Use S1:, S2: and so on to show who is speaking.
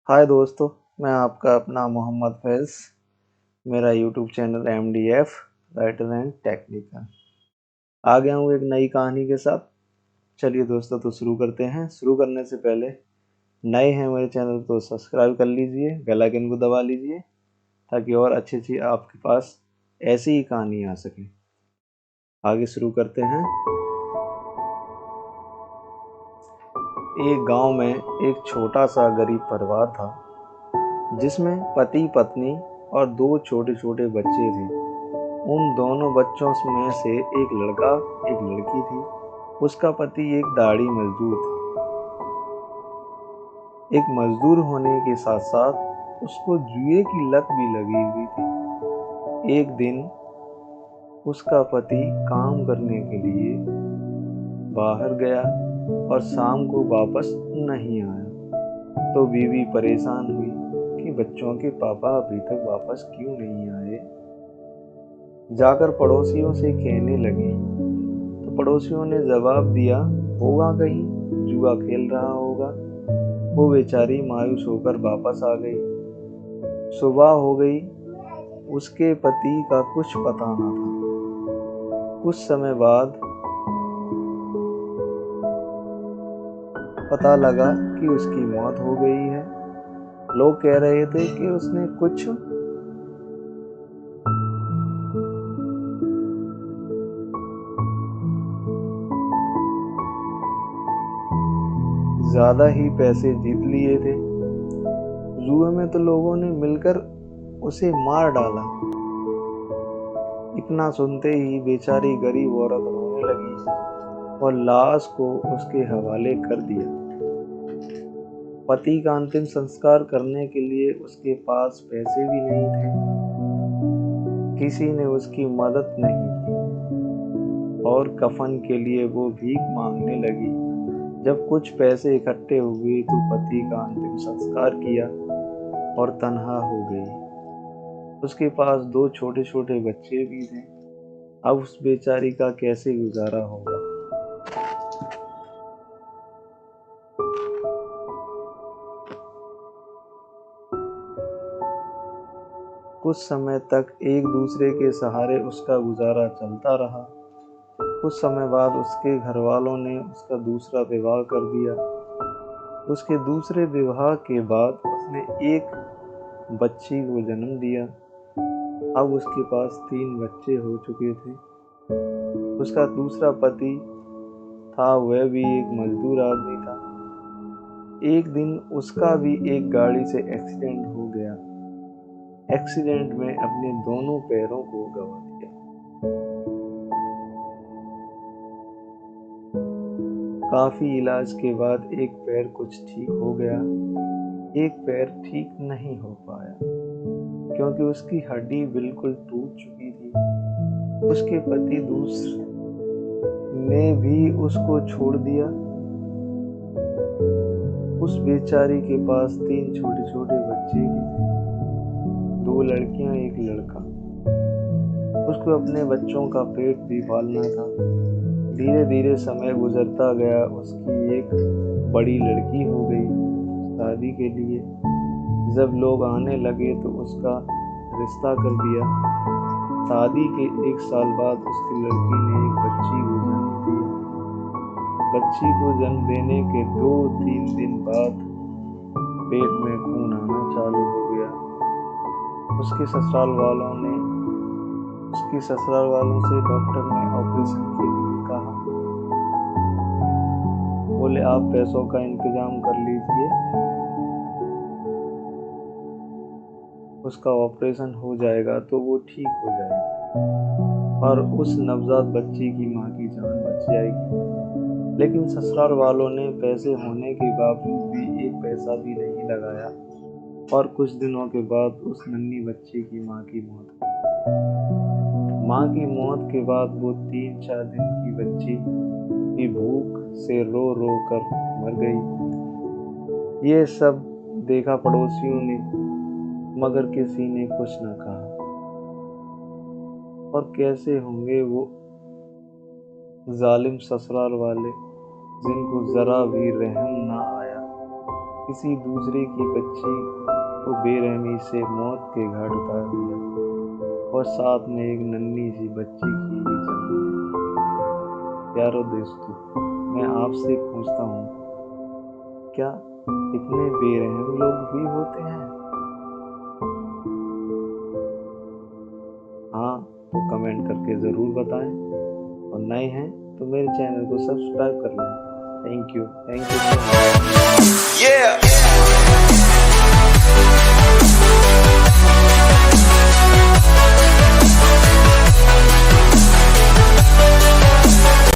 S1: हाय दोस्तों, मैं आपका अपना मोहम्मद फैज़। मेरा YouTube channel MDF writer and technical. आ गया हूँ एक नई कहानी के साथ। चलिए दोस्तों, तो शुरू करते हैं। शुरू करने से पहले नए हैं मेरे चैनल तो सब्सक्राइब कर लीजिए, बेल आइकन को दबा लीजिए ताकि और अच्छी आपके पास ऐसी ही कहानी आ सके। आगे शुरू करते हैं। एक गांव में एक छोटा सा गरीब परिवार था जिसमें पति पत्नी और दो छोटे छोटे बच्चे थे। उन दोनों बच्चों में से एक लड़का एक लड़की थी। उसका पति एक दाढ़ी मजदूर था। एक मजदूर होने के साथ साथ उसको जुए की लत भी लगी हुई थी। एक दिन उसका पति काम करने के लिए बाहर गया और शाम को वापस नहीं आया तो बीवी परेशान हुई कि बच्चों के पापा अभी तक वापस क्यों नहीं आए। जाकर पड़ोसियों से कहने लगी तो पड़ोसियों ने जवाब दिया, होगा कहीं जुआ खेल रहा होगा। वो बेचारी मायूस होकर वापस आ गई। सुबह हो गई, उसके पति का कुछ पता न था। कुछ समय बाद पता लगा कि उसकी मौत हो गई है। लोग कह रहे थे कि उसने कुछ ज्यादा ही पैसे जीत लिए थे। जुए में तो लोगों ने मिलकर उसे मार डाला। इतना सुनते ही बेचारी गरीब औरत रोने लगी और लाश को उसके हवाले कर दिया। पति का अंतिम संस्कार करने के लिए उसके पास पैसे भी नहीं थे। किसी ने उसकी मदद नहीं की और कफन के लिए वो भीख मांगने लगी। जब कुछ पैसे इकट्ठे हुए तो पति का अंतिम संस्कार किया और तन्हा हो गई। उसके पास दो छोटे छोटे बच्चे भी थे। अब उस बेचारी का कैसे गुजारा होगा। कुछ समय तक एक दूसरे के सहारे उसका गुजारा चलता रहा। कुछ समय बाद उसके घर वालों ने उसका दूसरा विवाह कर दिया। उसके दूसरे विवाह के बाद उसने एक बच्ची को जन्म दिया। अब उसके पास 3 बच्चे हो चुके थे। उसका दूसरा पति था, वह भी एक मजदूर आदमी था। एक दिन उसका भी एक गाड़ी से एक्सीडेंट हो गया। एक्सीडेंट में अपने दोनों पैरों को गंवा दिया। काफी इलाज के बाद एक पैर कुछ ठीक हो गया। एक पैर ठीक नहीं हो पाया क्योंकि उसकी हड्डी बिल्कुल टूट चुकी थी। उसके पति दूसरे ने भी उसको छोड़ दिया। उस बेचारी के पास 3 छोटे छोटे बच्चे भी थे, 2 लड़कियां एक लड़का। उसको अपने बच्चों का पेट भी पालना था। धीरे धीरे समय गुजरता गया। उसकी एक बड़ी लड़की हो गई शादी के लिए। जब लोग आने लगे तो उसका रिश्ता कर दिया। शादी के 1 साल बाद उसकी लड़की ने एक बच्ची को जन्म दिया। बच्ची को जन्म देने के 2-3 दिन बाद पेट में खून आना चालू हो गया। उसके ससुराल वालों से डॉक्टर ने ऑपरेशन के लिए कहा। बोले, आप पैसों का इंतजाम कर लीजिए, उसका ऑपरेशन हो जाएगा तो वो ठीक हो जाएगी और उस नवजात बच्ची की माँ की जान बच जाएगी। लेकिन ससुराल वालों ने पैसे होने के बावजूद भी एक पैसा भी नहीं लगाया और कुछ दिनों के बाद उस नन्ही बच्ची की माँ की मौत के बाद वो 3-4 दिन की बच्ची की भूख से रो रो कर मर गई। ये सब देखा पड़ोसियों ने, मगर किसी ने कुछ न कहा। और कैसे होंगे वो जालिम ससुराल वाले जिनको जरा भी रहम ना आया। किसी दूसरे की बच्ची को बेरहमी से मौत के घाट उतार दिया और साथ में एक नन्ही सी बच्ची की भी जान ली। प्यारो दोस्तों, मैं आपसे पूछता हूँ, क्या इतने बेरहम लोग भी होते हैं? हाँ, तो कमेंट करके ज़रूर बताएं और नए हैं तो मेरे चैनल को सब्सक्राइब कर लें। Thank you so much.